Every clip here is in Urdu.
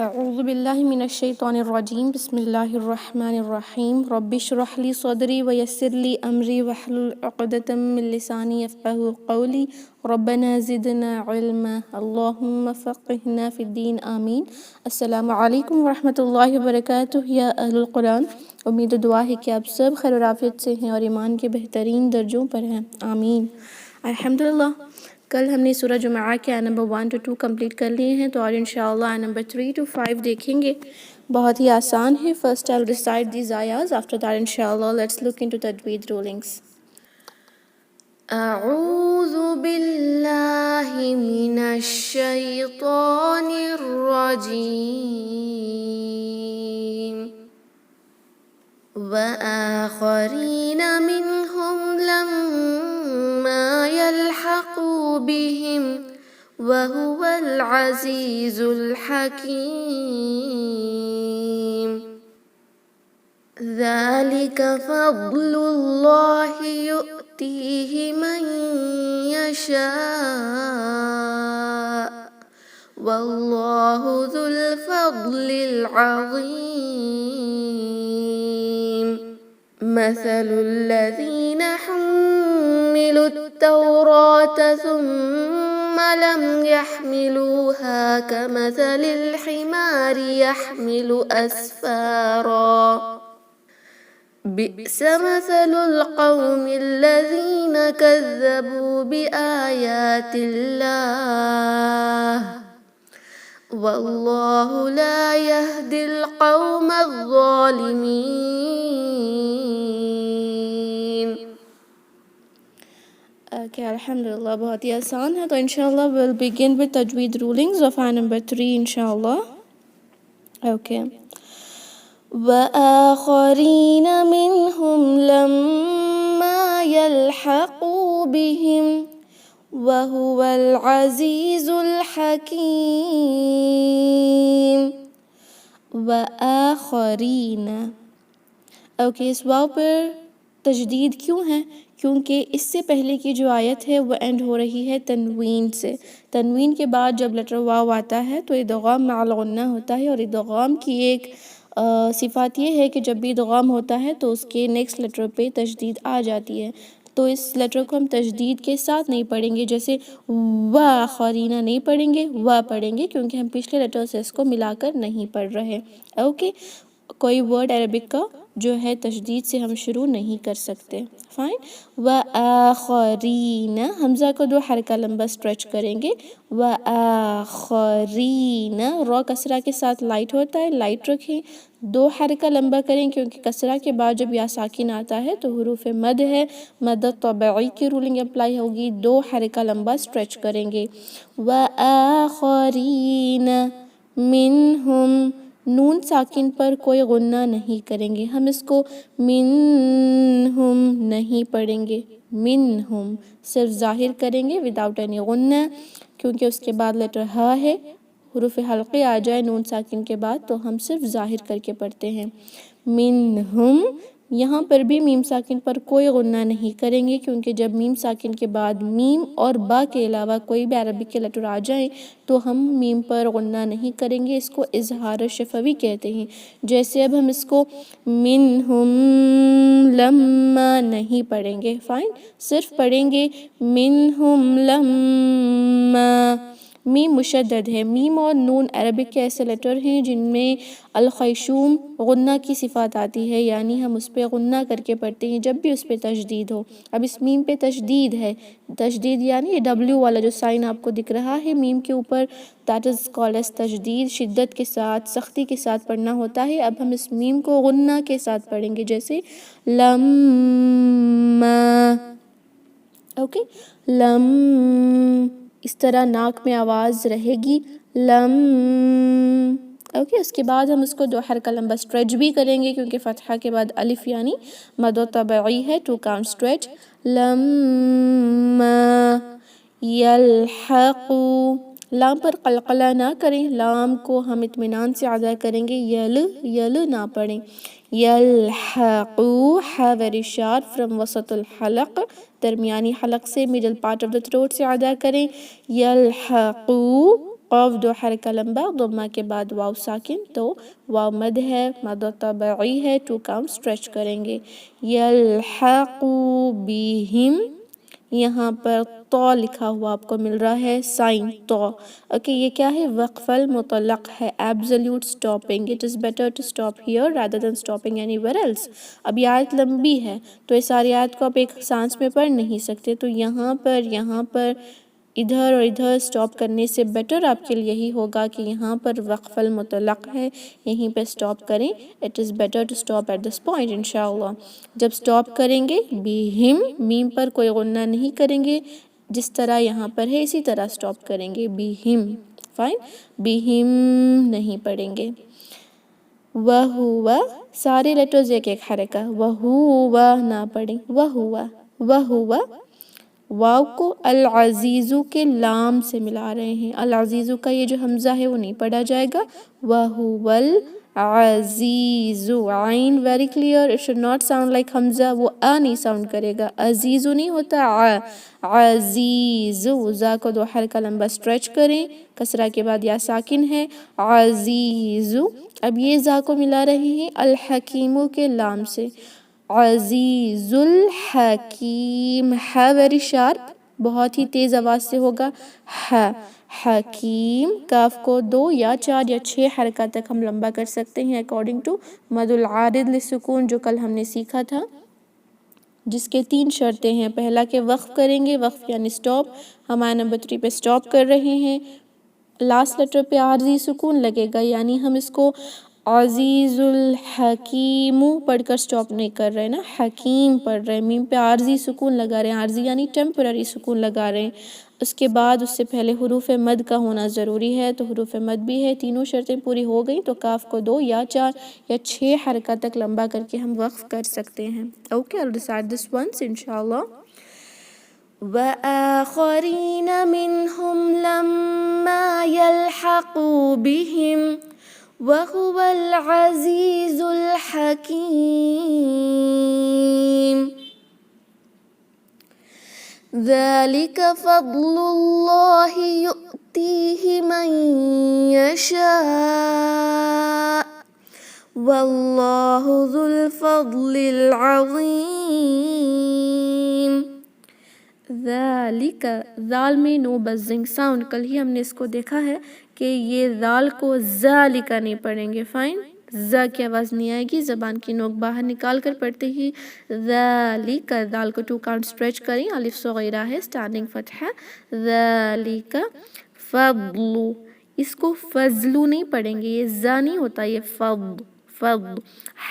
اعوذ باللہ من الشیطان الرجیم بسم اللہ الرحمن الرحیم رب اشرح لی صدری ویسر لی امری واحلل عقدۃ من لسانی یفقہوا قولی ربنا زدنا علما اللہم فقہنا فی الدین آمین۔ السلام علیکم ورحمۃ اللہ وبرکاتہ یا اہل القرآن، امید و دعا ہے کہ آپ سب خیر و عافیت سے ہیں اور ایمان کے بہترین درجوں پر ہیں، آمین۔ الحمدللہ کل ہم نے سورہ جمعہ کے آیت نمبر 1 to 2 کمپلیٹ کر لیے ہیں، تو آج انشاءاللہ آیت نمبر 3 to 5 دیکھیں گے۔ بہت ہی آسان ہے۔ First I'll recite these ayahs. After that inshallah let's look into tajweed rulings. اعوذ باللہ من الشیطان الرجیم وآخرین منہم لما يلحقوا بهم وهو العزیز الحکیم ذلك فضل اللہ یؤتیہ من یشاء واللہ ذو الفضل العظیم مثل الذین حملوا التوراة ثم لم يحملوها كمثل الحمار يحمل أسفارا بئس مثل القوم الذين كذبوا بآيات الله والله لا يهدي القوم الظالمين۔ الحمدللہ بہت ہی آسان ہے، تو انشاءاللہ we'll begin with tajweed rulings of ayah number 3 انشاءاللہ۔ وآخرین منہم لما يلحقوا بهم وهو العزیز الحکیم وآخرین۔ اس واو پر تجدید کیوں ہے؟ کیونکہ اس سے پہلے کی جو آیت ہے وہ اینڈ ہو رہی ہے تنوین سے۔ تنوین کے بعد جب لیٹر واو آتا ہے تو ادغام مع الغنہ ہوتا ہے، اور ادغام کی ایک صفات یہ ہے کہ جب بھی ادغام ہوتا ہے تو اس کے نیکسٹ لیٹر پہ تجدید آ جاتی ہے، تو اس لیٹر کو ہم تجدید کے ساتھ نہیں پڑھیں گے، جیسے وآخرین نہیں پڑھیں گے، وا پڑھیں گے، کیونکہ ہم پچھلے لیٹر سے اس کو ملا کر نہیں پڑھ رہے۔ کوئی ورڈ عربک کا جو ہے تشدید سے ہم شروع نہیں کر سکتے۔ فائن۔ وآخرین، حمزہ کو 2 حرکہ لمبا سٹریچ کریں گے۔ وآخرین، را کسرہ کے ساتھ لائٹ ہوتا ہے، لائٹ رکھیں، 2 حرکہ لمبا کریں، کیونکہ کسرہ کے بعد جب یا ساکن آتا ہے تو حروف مد ہے، مد طبعی کی رولنگ اپلائی ہوگی، 2 حرکہ لمبا سٹریچ کریں گے۔ وآخرین منہم، نون ساکن پر کوئی غنہ نہیں کریں گے، ہم اس کو منہم نہیں پڑھیں گے، منہم صرف ظاہر کریں گے وداؤٹ اینی غنہ، کیونکہ اس کے بعد لیٹر ہا ہے، حروف حلقے آ جائے نون ساکن کے بعد تو ہم صرف ظاہر کر کے پڑھتے ہیں۔ منہم، یہاں پر بھی میم ساکن پر کوئی غنہ نہیں کریں گے، کیونکہ جب میم ساکن کے بعد میم اور با کے علاوہ کوئی بھی عربک کے لیٹر آ جائیں تو ہم میم پر غنہ نہیں کریں گے، اس کو اظہار شفوی کہتے ہیں۔ جیسے اب ہم اس کو منہم لما نہیں پڑھیں گے، فائن، صرف پڑھیں گے منہم لما۔ میم مشدد ہے، میم اور نون عربک کے ایسے لیٹر ہیں جن میں الخیشوم غنہ کی صفات آتی ہے، یعنی ہم اس پہ غنہ کر کے پڑھتے ہیں جب بھی اس پہ تشدید ہو۔ اب اس میم پہ تشدید ہے، تشدید یعنی یہ ڈبلیو والا جو سائن آپ کو دکھ رہا ہے میم کے اوپر، that is called as تشدید، شدت کے ساتھ، سختی کے ساتھ پڑھنا ہوتا ہے۔ اب ہم اس میم کو غنہ کے ساتھ پڑھیں گے، جیسے لما، لم، اس طرح ناک میں آواز رہے گی، لم۔ اس کے بعد ہم اس کو 2 حرکہ لمبا سٹریچ بھی کریں گے، کیونکہ فتحہ کے بعد الف یعنی مد طبعی ہے، 2 count سٹریچ، لما یلحقوا، لام پر قلقلہ نہ کریں، لام کو ہم اطمینان سے ادا کریں گے، یل نہ پڑھیں. یلحقو ہا ویری شارپ فرام وسط الحلق، درمیانی حلق سے middle part of the throat سے ادا کریں. یلحقو قاف دو حرکہ لمبا، ضمہ کے بعد واو ساکن، تو واو مد ہے، مد طبعی ہے، 2 کاؤنٹ اسٹریچ کریں گے. یلحقوا بہم، یہاں پر تو لکھا ہوا آپ کو مل رہا ہے، سائن تو. اوکے، یہ کیا ہے؟ وقف المطلق ہے، absolute stopping. It is better to stop here rather than stopping anywhere else. اب یہ آیت لمبی ہے تو اس ساری آیت کو آپ ایک سانس میں پڑھ نہیں سکتے، تو یہاں پر ادھر اور ادھر اسٹاپ کرنے سے بیٹر آپ کے لیے یہی ہوگا کہ یہاں پر وقف المطلق ہے، یہیں پہ اسٹاپ کریں. It is better to stop at this point انشاءاللہ. جب اسٹاپ کریں گے بہم، میم پر کوئی غنہ نہیں کریں گے، جس طرح یہاں پر ہے اسی طرح اسٹاپ کریں گے. بہم، فائن، بہم نہیں پڑھیں گے. وَهُوَ، سارے لیٹرز ایک ایک حرکہ، وَهُوَ نہ پڑھیں، وَهُوَ. واو کو العزیزو کے لام سے ملا رہے ہیں، العزیزو کا یہ جو حمزہ ہے وہ نہیں پڑھا جائے گا. وَهُوَ العزیزو، عین very clear, it should not sound like حمزہ، وہ نہیں ساؤنڈ کرے گا، عزیزو نہیں ہوتا، عزیزو. زا کو 2 حرکہ لمبا اسٹریچ کریں، کسرہ کے بعد یا ساکن ہے، عزیزو. اب یہ زا کو ملا رہے ہیں الحکیمو کے لام سے، عزیز الحکیم. ہے ویری شارپ، بہت ہی تیز آواز سے ہوگا، ہے حکیم. کاف کو 2 یا 4 یا 6 حرکات تک ہم لمبا کر سکتے ہیں اکارڈنگ ٹو مد العارض للسکون جو کل ہم نے سیکھا تھا، جس کے 3 شرطیں ہیں. پہلا کہ وقف کریں گے، وقف یعنی سٹاپ. ہمارا نمبر 3 پہ سٹاپ کر رہے ہیں، لاسٹ لیٹر پہ عارضی سکون لگے گا، یعنی ہم اس کو عزیز الحکیم پڑھ کر سٹاپ نہیں کر رہے نا، حکیم پڑھ رہے ہیں. میم پہ عارضی سکون لگا رہے ہیں، عارضی یعنی ٹیمپرری سکون لگا رہے ہیں. اس کے بعد اس سے پہلے حروف مد کا ہونا ضروری ہے، تو حروف مد بھی ہے. تینوں شرطیں پوری ہو گئیں تو کاف کو 2 یا 4 یا 6 حرکات تک لمبا کر کے ہم وقف کر سکتے ہیں. Okay, I'll recite this once انشاءاللہ. وَآخَرِينَ مِنْهُمْ لَمَّا يَلْحَقُوا بِهِمْ وَهُوَ الْعَزِيزُ الْحَكِيمُ. ذَلِكَ فَضْلُ اللَّهِ يُؤْتِيهِ مَن يَشَاءُ وَاللَّهُ ذُو الْفَضْلِ الْعَظِيمِ. ذَلِكَ، ذال میں نو بزنگ ساؤنڈ، کل ہی ہم نے اس کو دیکھا ہے کہ یہ ذال کو ذالک نہیں پڑھیں گے. فائن، ز کی آواز نہیں آئے گی، زبان کی نوک باہر نکال کر پڑھتے ہی ذالک. ذال کو 2 کاؤنٹ اسٹریچ کریں، الف صغیرہ ہے، اسٹینڈنگ فتحہ. ذالک فضل، اس کو فضلو نہیں پڑھیں گے، یہ ز نہیں ہوتا، یہ فضل.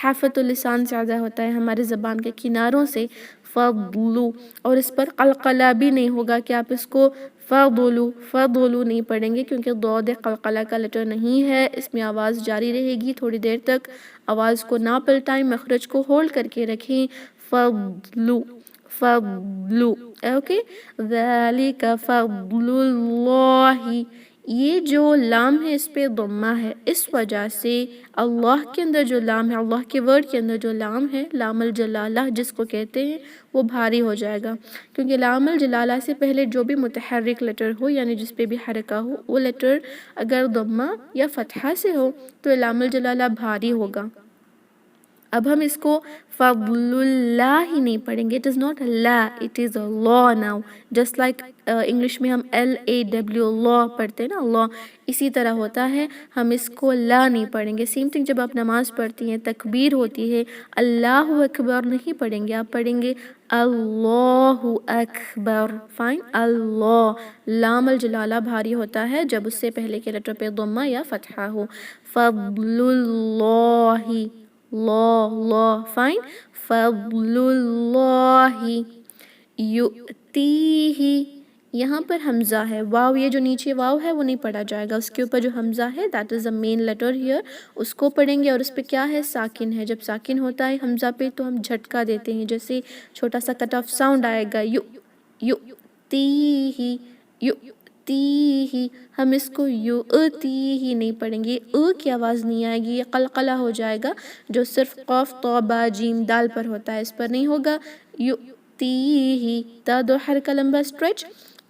حافت اللسان سے زیادہ ہوتا ہے ہمارے زبان کے کناروں سے، فضلو. اور اس پر قلقلہ بھی نہیں ہوگا کہ آپ اس کو فضلو نہیں پڑھیں گے، کیونکہ ضاد قلقلہ کا لیٹر نہیں ہے. اس میں آواز جاری رہے گی تھوڑی دیر تک، آواز کو نہ پلٹائیں، مخرج کو ہولڈ کر کے رکھیں. فضلو. اوکے، ذالک فضل اللہ. یہ جو لام ہے اس پہ ضمہ ہے، اس وجہ سے اللہ کے اندر جو لام ہے، اللہ کے ورڈ کے اندر جو لام ہے، لام الجلالہ جس کو کہتے ہیں، وہ بھاری ہو جائے گا. کیونکہ لام الجلالہ سے پہلے جو بھی متحرک لیٹر ہو، یعنی جس پہ بھی حرکہ ہو، وہ لیٹر اگر ضمہ یا فتحہ سے ہو تو لام الجلالہ بھاری ہوگا. اب ہم اس کو فضل اللہ ہی نہیں پڑھیں گے. It is not law, it is law now. Just like English میں ہم LAW law پڑھتے ہیں نا، law، اسی طرح ہوتا ہے. ہم اس کو لا نہیں پڑھیں گے. سیم تھنگ جب آپ نماز پڑھتی ہیں، تکبیر ہوتی ہے، اللہ اکبر نہیں پڑھیں گے، آپ پڑھیں گے اللہ اکبر. فائن، اللہ. لام الجلالہ بھاری ہوتا ہے جب اس سے پہلے کے لیٹر پہ ضمہ یا فتحہ ہو. فضل اللہ، لا، فائن. فضل اللہ یؤتیہ، یہاں پر حمزہ ہے، واو، یہ جو نیچے واو ہے وہ نہیں پڑھا جائے گا، اس کے اوپر جو حمزہ ہے that is the main letter here، اس کو پڑھیں گے. اور اس پہ کیا ہے؟ ساکن ہے. جب ساکن ہوتا ہے حمزہ پہ تو ہم جھٹکا دیتے ہیں، جیسے چھوٹا سا کٹ آف ساؤنڈ آئے گا، یؤتیہ. ہم اس کو یؤتیہ نہیں پڑھیں گے، کی آواز نہیں آئے گی، یہ قلقلہ ہو جائے گا جو صرف قاف طا با جیم دال پر ہوتا ہے، اس پر نہیں ہوگا. یؤتیہ، تا 2 حرکہ لمبا اسٹریچ،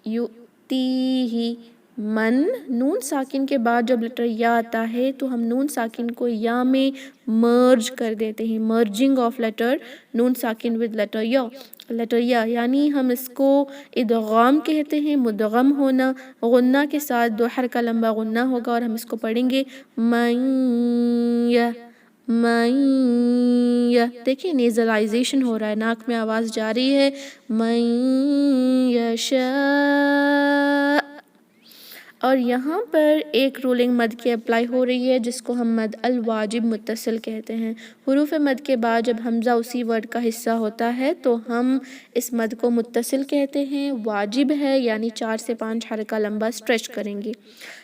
یؤتیہ. من نون ساکن کے بعد جب لیٹر یا آتا ہے تو ہم نون ساکن کو یا میں مرج کر دیتے ہیں. مرجنگ آف لیٹر نون ساکن ود لیٹر یا یعنی ہم اس کو ادغام کہتے ہیں. مدغم ہونا غنہ کے ساتھ 2 حرکہ لمبا غنہ ہوگا اور ہم اس کو پڑھیں گے من دیکھیں نیزلائزیشن ہو رہا ہے, ناک میں آواز جا رہی ہے. من یشاء. اور یہاں پر ایک رولنگ مد کی اپلائی ہو رہی ہے جس کو ہم مد الواجب متصل کہتے ہیں. حروف مد کے بعد جب حمزہ اسی ورڈ کا حصہ ہوتا ہے تو ہم اس مد کو متصل کہتے ہیں. واجب ہے یعنی 4 سے 5 حرکہ لمبا اسٹریچ کریں گے.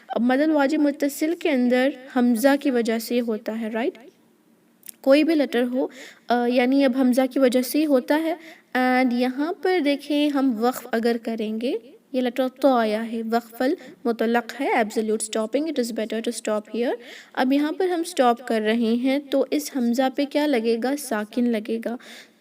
اب مد الواجب متصل کے اندر حمزہ کی وجہ سے ہوتا ہے, رائٹ, کوئی بھی لیٹر ہو یعنی اب حمزہ کی وجہ سے ہوتا ہے. اینڈ یہاں پر دیکھیں ہم وقف اگر کریں گے, یہ لیٹر تو آیا ہے, وقف المطلق ہے, absolute stopping, it is better to stop here. اب یہاں پر ہم سٹاپ کر رہے ہیں تو اس حمزہ پہ کیا لگے گا, ساکن لگے گا.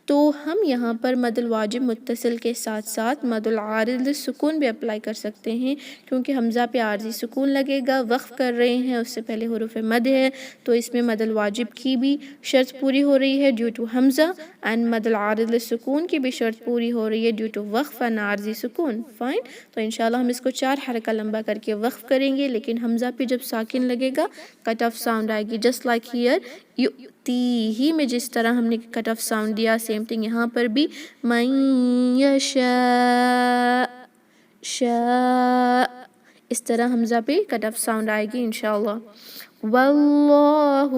تو ہم یہاں پر مد الواجب متصل کے ساتھ ساتھ مد العارض سکون بھی اپلائی کر سکتے ہیں کیونکہ حمزہ پہ عارضی سکون لگے گا. وقف کر رہے ہیں, اس سے پہلے حروف مد ہے تو اس میں مد الواجب کی بھی شرط پوری ہو رہی ہے ڈیو ٹو حمزہ, اینڈ مد العارض سکون کی بھی شرط پوری ہو رہی ہے ڈیو ٹو وقف اینڈ عارضی سکون. فائن, تو انشاءاللہ ہم اس کو 4 حرکہ لمبا کر کے وقف کریں گے, لیکن حمزہ پہ جب ساکن لگے گا کٹ آف ساؤنڈ آئے گی, جسٹ لائک ہیئر یؤتیہ میں جس طرح ہم نے کٹ آف ساؤنڈ دیا, سیم تھنگ یہاں پر بھی من یشاء شاء, اس طرح حمزہ پہ کٹ آف ساؤنڈ آئے گی انشاءاللہ. واللہ,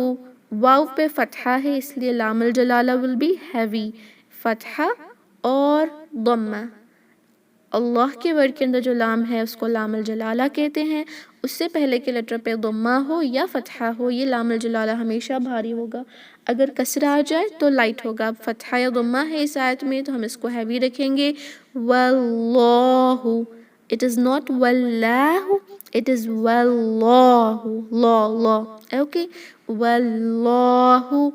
واو پہ فتحہ ہے اس لیے لام الجلالہ will be heavy, فتحہ اور ضمہ. اللہ کے ورڈ کے اندر جو لام ہے اس کو لام الجلالہ کہتے ہیں. اس سے پہلے کے لیٹر پہ ضمہ ہو یا فتحہ ہو یہ لام الجلالہ ہمیشہ بھاری ہوگا, اگر کسرہ آ جائے تو لائٹ ہوگا. اب فتحہ یا ضمہ ہے اس آیت میں تو ہم اس کو ہیوی رکھیں گے. واللہ, it is not واللہ, it is واللہ, لا, اوکے. واللہ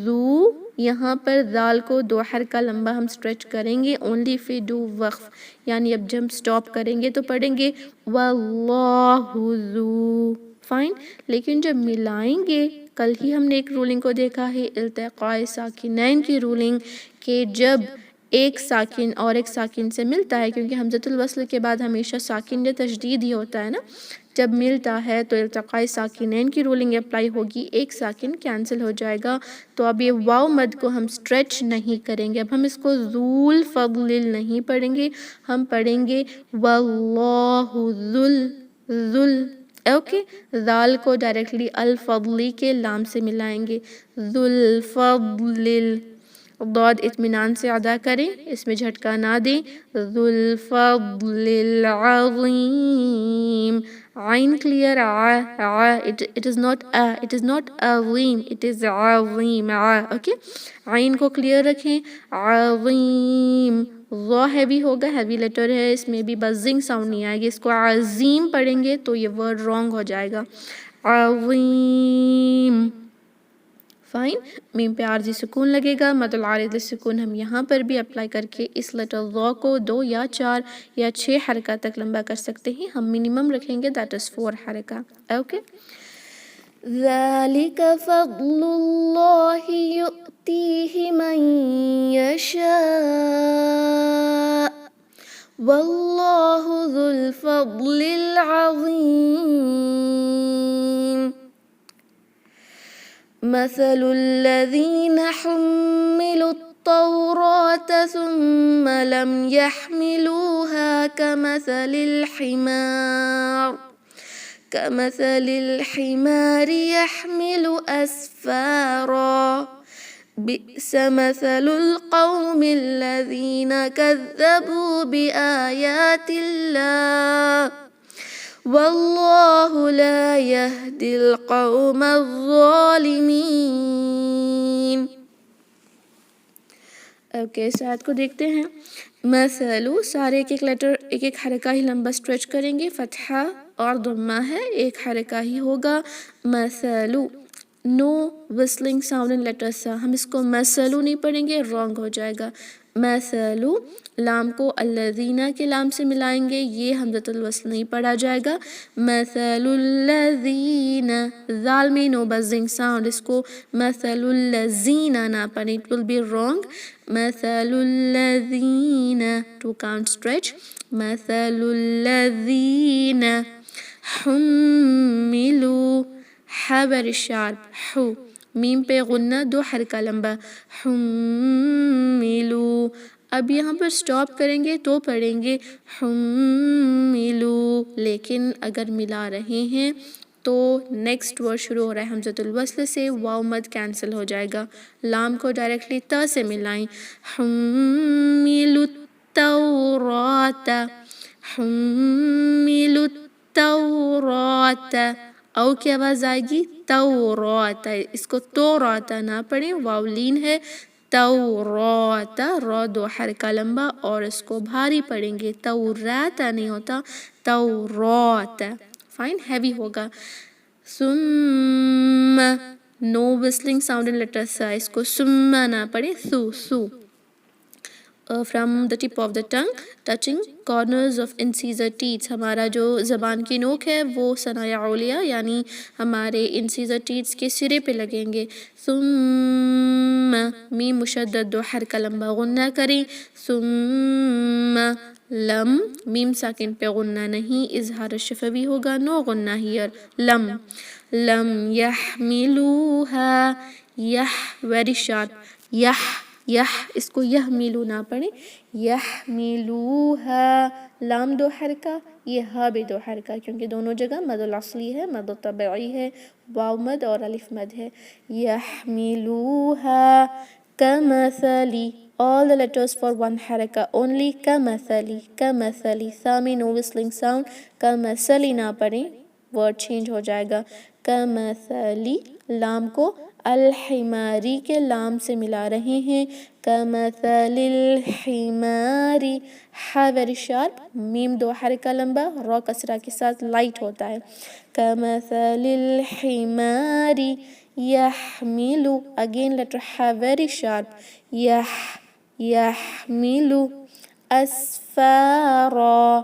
ذو, یہاں پر ذال کو 2 حرکہ لمبا ہم سٹریچ کریں گے only if we do وقف, یعنی اب جب ہم سٹاپ کریں گے تو پڑھیں گے واللہ ذو. فائن, لیکن جب ملائیں گے, کل ہی ہم نے ایک رولنگ کو دیکھا ہے التقاء ساکنین کی رولنگ, کہ جب ایک ساکن اور ایک ساکن سے ملتا ہے, کیونکہ حمزۃ الوصل کے بعد ہمیشہ ساکن یا تشدید ہی ہوتا ہے نا, جب ملتا ہے تو التقاء ساکنین کی رولنگ اپلائی ہوگی, ایک ساکن کینسل ہو جائے گا. تو اب یہ واو مد کو ہم سٹریچ نہیں کریں گے, اب ہم اس کو ذول فضل نہیں پڑھیں گے, ہم پڑھیں گے واللہ ذل, اوکے. ذال کو ڈائریکٹلی الفضلی کے لام سے ملائیں گے, ذل فضل. ضاد اطمینان سے ادا کریں, اس میں جھٹکا نہ دیں. ذو الفضل العظیم, عین کلیئر, it is not عظیم, it is عظیم, اوکے. عین کو کلیئر رکھیں, عظیم. ظا ہیوی ہوگا, ہیوی لیٹر ہے, اس میں بھی بزنگ ساؤنڈ نہیں آئے گی, اس کو عظیم پڑھیں گے تو یہ ورڈ رانگ ہو جائے گا, عظیم. فائن, میم پہ عارضی سکون لگے گا. مد العارض سکون ہم یہاں پر بھی اپلائی کر کے اس لیٹر ظا کو 2 یا 4 یا 6 حرکہ تک لمبا کر سکتے ہیں, ہم منیمم رکھیں گے دیٹ از 4 حرکہ, اوکے. ذَلِكَ فَضْلُ اللَّهِ يُؤْتِيهِ مَن يَشَاءُ وَاللَّهُ ذُو الْفَضْلِ الْعَظِيمِ. مثل الذين حملوا التوراة ثم لم يحملوها كمثل الحمار يحمل أسفارا بئس مثل القوم الذين كذبوا بآيات الله واللہ لا یہدی القوم الظالمین. اوکے, اس آیت کو دیکھتے ہیں. مثلو, سارے ایک لیٹر ایک حرکہ ہی لمبا سٹریچ کریں گے, فتحہ اور ضمہ ہے, ایک حرکہ ہی ہوگا. مثلو, نو وسلنگ ساؤنڈ ان لیٹر سا, ہم اس کو مثلو نہیں پڑھیں گے, رانگ ہو جائے گا. مثلو لام کو الذین کے لام سے ملائیں گے، یہ حمزۃ الوصل نہیں پڑھا جائے گا. مثل الذین، ذال میں نو بزنگ ساؤنڈ، اس کو مثل الذین نہ پڑھیں، اٹ ول بی رانگ. مثل الذین، 2 count stretch. مثل الذین حملوا، ح very sharp، حو میم پہ غنہ 2 حرکہ لمبا، حملوا. اب یہاں پر سٹاپ کریں گے تو پڑھیں گے حملوا، لیکن اگر ملا رہے ہیں تو نیکسٹ ورڈ شروع ہو رہا ہے حمزۃ الوصل سے، واو مد کینسل ہو جائے گا. لام کو ڈائریکٹلی تا سے ملائیں، حملوا التوراۃ، حملوا التوراۃ. او کی آواز آئے گی توراۃ، اس کو توراۃ نہ پڑھیں، واو لین ہے. توراۃ، را 2 حرکہ لمبا اور اس کو بھاری پڑھیں گے، توراۃ نہیں ہوتا، توراۃ. فائن، ہیوی ہوگا. ثم، نو وسلنگ ساؤنڈ ان لیٹر سا، اس کو ثم نہ پڑھیں، سو سو. from the tip of the tongue touching corners of incisor teeth، ہمارا جو زبان کی نوک ہے وہ ثنایا علیہ یعنی ہمارے incisor teeth کے سرے پہ لگیں گے. ثم، میم مشدد 2 حرکہ لمبا غنہ کریں. ثم لم، میم ساکن پہ غنہ نہیں، اظہار شفوی ہوگا، نو غنہ ہیر. لم، لم یحملوها، یح ویری شارپ، یح یح، اس کو یحملو نہ پڑھیں، یحملوها. لام 2 حرکہ، یہ ہا بھی 2 حرکہ، کیونکہ دونوں جگہ مد الاصلی ہے، مد طبعی ہے، واو مد اور الف مد ہے. یحملوها کمثلی، all the letters for 1 حرکہ only. کمثلی، کمثلی، ثا میں no whistling sound، کمثلی نہ پڑھیں، ورڈ چینج ہو جائے گا. کمثلی، لام کو الحماری کے لام سے ملا رہے ہیں، کمثل الحماری. ح ویری شارپ، میم 2 حرکہ لمبا، را کسرہ کے ساتھ لائٹ ہوتا ہے. کمثل الحماری یحمل، اگین لیٹر ح ویری شارپ، یحمل اسفارا.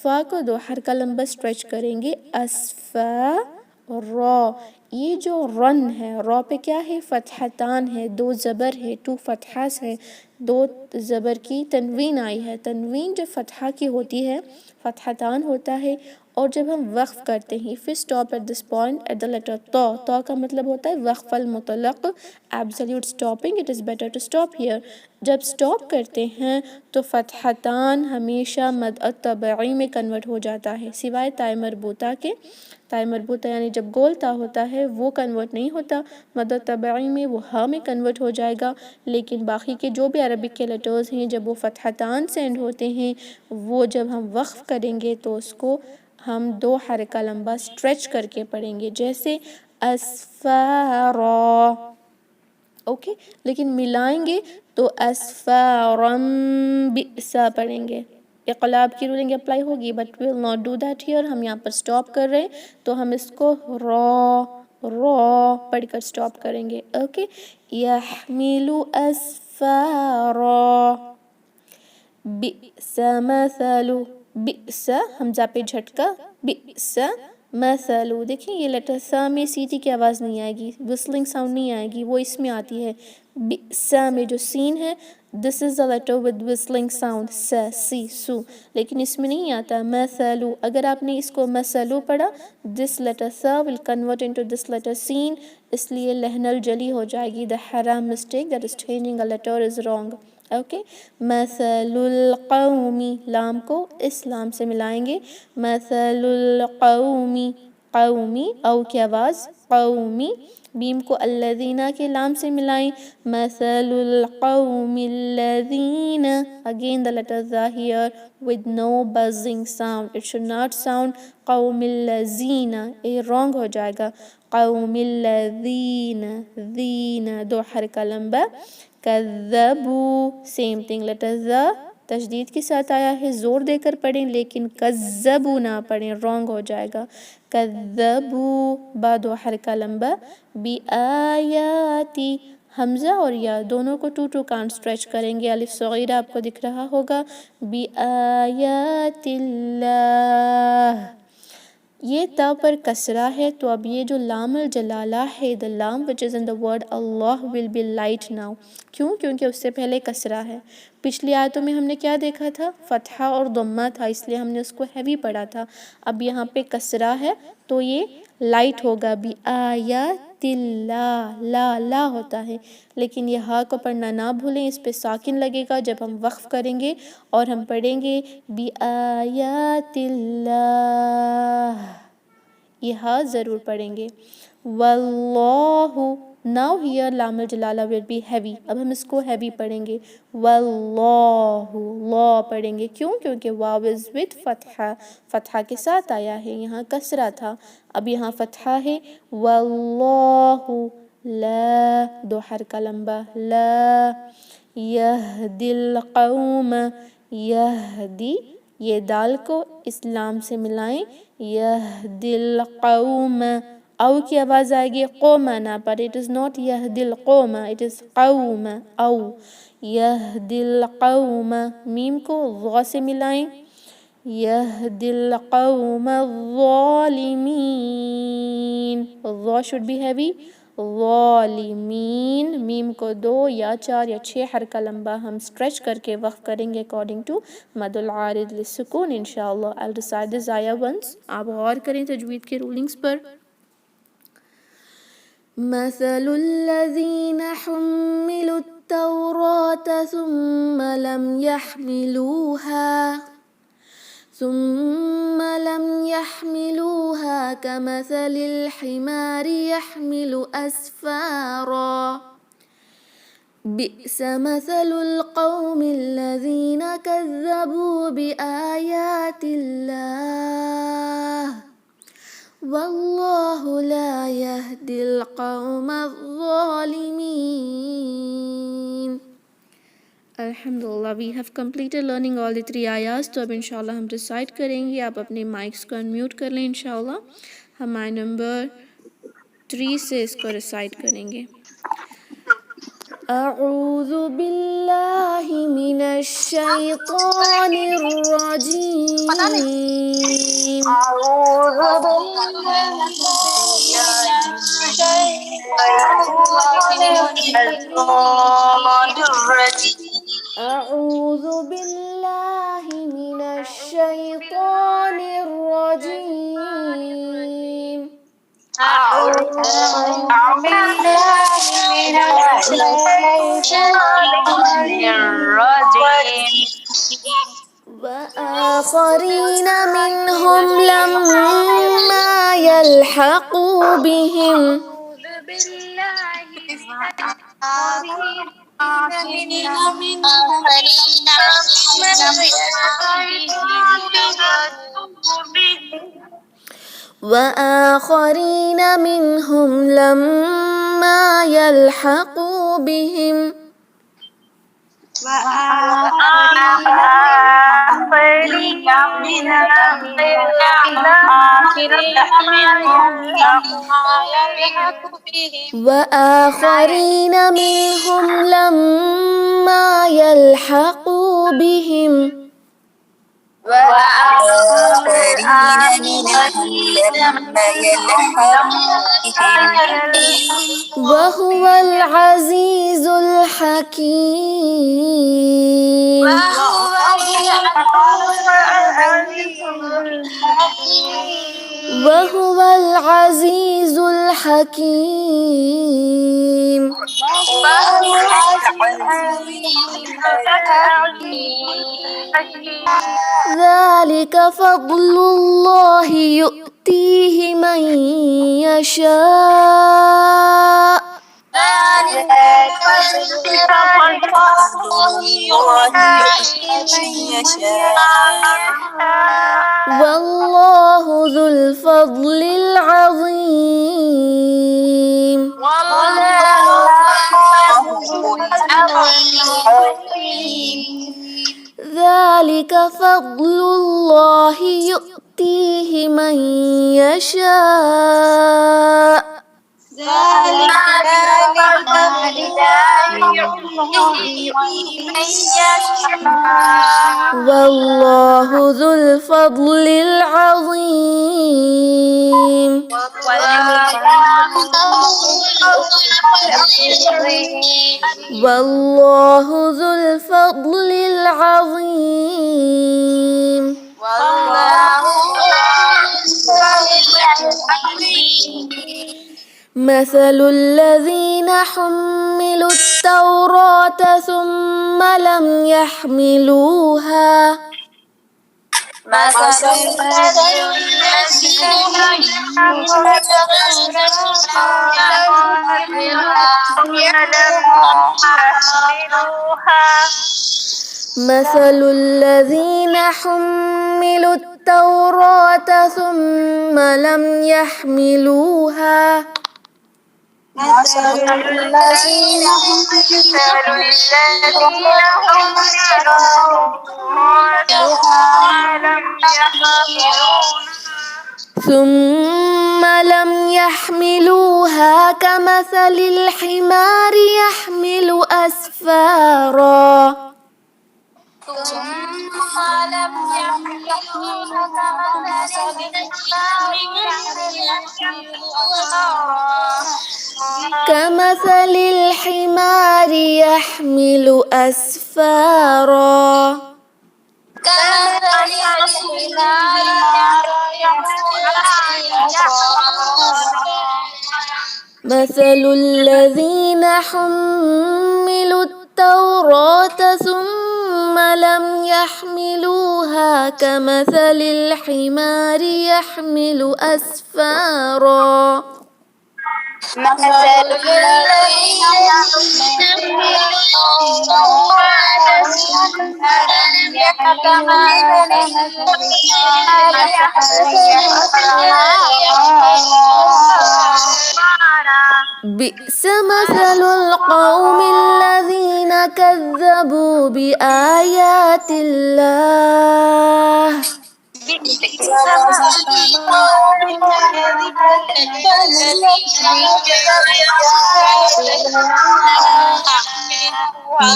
فا کو 2 حرکہ لمبا اسٹریچ کریں گے، اسفارا. یہ جو رن ہے، را پہ کیا ہے، فتحتان ہے، 2 زبر ہے، 2 فتحاس ہے، 2 زبر کی تنوین آئی ہے. تنوین جب فتحہ کی ہوتی ہے فتحتان ہوتا ہے، اور جب ہم وقف کرتے ہیں if we stop at this point at the letter تا، تا کا مطلب ہوتا ہے وقف المطلق، absolute stopping. it is better to stop here. جب سٹاپ کرتے ہیں تو فتحتان ہمیشہ مد طبعی میں کنورٹ ہو جاتا ہے، سوائے تائے مربوطہ کے. تائے مربوطہ یعنی جب گول تا ہوتا ہے وہ کنورٹ نہیں ہوتا مد طبعی میں، وہ ہا میں کنورٹ ہو جائے گا. لیکن باقی کے جو بھی عربک کے لیٹرز ہیں جب وہ فتحتان سے اینڈ ہوتے ہیں، وہ جب ہم وقف کریں گے تو اس کو ہم 2 حرکہ لمبا اسٹریچ کر کے پڑھیں گے، جیسے اسفارا. اوکے، لیکن ملائیں گے تو اسفارم بئسا پڑھیں گے. اقلاب کی رولنگ اپلائی ہوگی، but we will not do that here. ہم یہاں پر سٹاپ کر رہے ہیں تو ہم اس کو را پڑھ کر سٹاپ کریں گے. اوکے، یحمل اسفارا بئس مثل، بئس حمزہ پہ جھٹکا، بئس مثل. دیکھیں یہ لیٹر سا میں سی ٹی کی آواز نہیں آئے گی، وسلنگ ساؤنڈ نہیں آئے گی، وہ اس میں آتی ہے. بئس میں جو سین ہے، this is the letter with whistling sound، س سی سو، لیکن اس میں نہیں آتا مثلو. اگر آپ نے اس کو مثلو پڑھا، this letter سا will convert into this letter سین، اس لیے لہن الجلی ہو جائے گی. the haram mistake that is changing a letter is wrong. Okay, مثل القومی، لام کو اس لام سے ملائیں گے، مثل القومی، قومی، او کی آواز قومی. بیم کو الذین کے لام سے ملائیں، مثل القوم الذین. again the letter the here with no buzzing sound. it should not sound قوم الذین، یہ wrong ہو جائے گا. قوم الذین، ذین 2 حرکہ لمبا. کذبوا، same thing letter ذا تشدید کے ساتھ آیا ہے، زور دے کر پڑھیں، لیکن کذبوا نہ پڑھیں، wrong ہو جائے گا. کذبوا، با 2 حرکہ لمبا. بآیاتی، حمزہ اور یا دونوں کو ٹو ٹو کانٹ اسٹریچ کریں گے. الف صغیرہ آپ کو دکھ رہا ہوگا. بِآیاتِ اللہ. یہ تا پر کسرہ ہے تو اب یہ جو لام الجلالہ ہے the lam which is in the word Allah will be light now. کیوں؟ کیونکہ اس سے پہلے کسرہ ہے. پچھلی آیتوں میں ہم نے کیا دیکھا تھا؟ فتحہ اور ضمہ تھا، اس لیے ہم نے اس کو ہیوی پڑھا تھا. اب یہاں پہ کسرہ ہے تو یہ لائٹ ہوگا. بِآیاتِ اللہ. لا ہوتا ہے لیکن یہ ہا کو پڑھنا نہ بھولیں، اس پہ ساکن لگے گا جب ہم وقف کریں گے اور ہم پڑھیں گے بِآیاتِ اللہ. یہ ہا ضرور پڑھیں گے. واللہ. Now here لام الجلالہ will be heavy. اب ہم اس کو heavy پڑھیں گے. واللہ. لا پڑھیں گے. کیوں؟ کیونکہ واو is with فتحہ. فتحہ کے ساتھ آیا ہے. یہاں کسرہ تھا. اب یہاں فتحہ ہے. واللہ. لا. دو حرکہ لمبا. لا. یہدی القوم. یہدی. یہ دال کو اس لام سے ملائیں. یہدی القوم. او کی آواز آئے گی قوم نا پر it is not یہدی القوم it is قوم. او. یہدی القوم. میم کو غ سے ملائیں. یہدی القوم الظالمین. غ should be heavy. ظالمین. میم کو 2 یا 4 یا 6 حرکہ لمبا ہم اسٹریچ کر کے وقف کریں گے according to مد العارض للسکون انشاءاللہ. I'll recite this ayah once. آپ غور کریں تجوید کے رولنگز پر. مثل الذین حملوا التوراة ثم لم يحملوها كمثل الحمار يحمل أسفارا بئس مثل القوم الذين كذبوا بآيات الله والله لا يهدي القوم الظالمين. الحمدللہ we have completed learning all the 3 ayahs. تو اب انشاءاللہ ہم ریسائٹ کریں گے. آپ اپنے مائکس کو انمیوٹ کر لیں انشاءاللہ. ہم آیہ نمبر 3 سے اس کو ریسائٹ کریں گے. اعوذ باللہ من الشیطان الرجیم. أعوذ بالله من الشيطان الرجيم. اعوذ باللہ من الشیطان الرجیم. أعوذ بالله من الشيطان الرجيم. وآخرين منهم لما يلحقوا بهم. أعوذ بالله من الشيطان وآخرين منهم لما يلحقوا بهم. وآخرين منهم لما يلحقوا بهم. وهو العزيز الحكيم. وهو العزيز الحكيم. ذلك فضل الله يؤتيه من يشاء. والله ذو الفضل العظيم. ذلك فضل الله يؤتيه من يشاء. من يشاء والله ذو الفضل العظيم. والله ذو الفضل العظيم. مثل الذين حملوا التوراة ثم لم يحملوها مثل الذين حملوا التوراة ثم لم يحملوها ثم لم يحملوها كمثل الحمار يحمل أسفارا كمثل الحمار يحمل أسفارا مثل الذين حملوا التوراة ثم لم يحملوها كمثل الحمار يحمل أسفارا بئس مثل القوم الذين كذبوا بآيات الله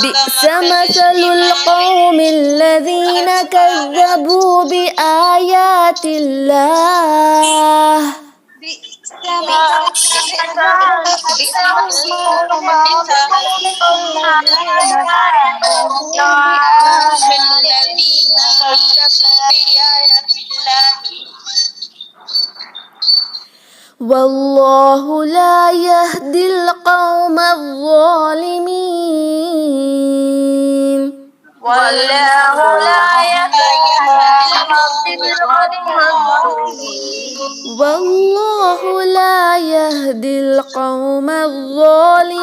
بئس مثل القوم الذين كذبوا بآيات الله والله لا يهدي القوم الظالمين. والله لا يهدي القوم الظالمين.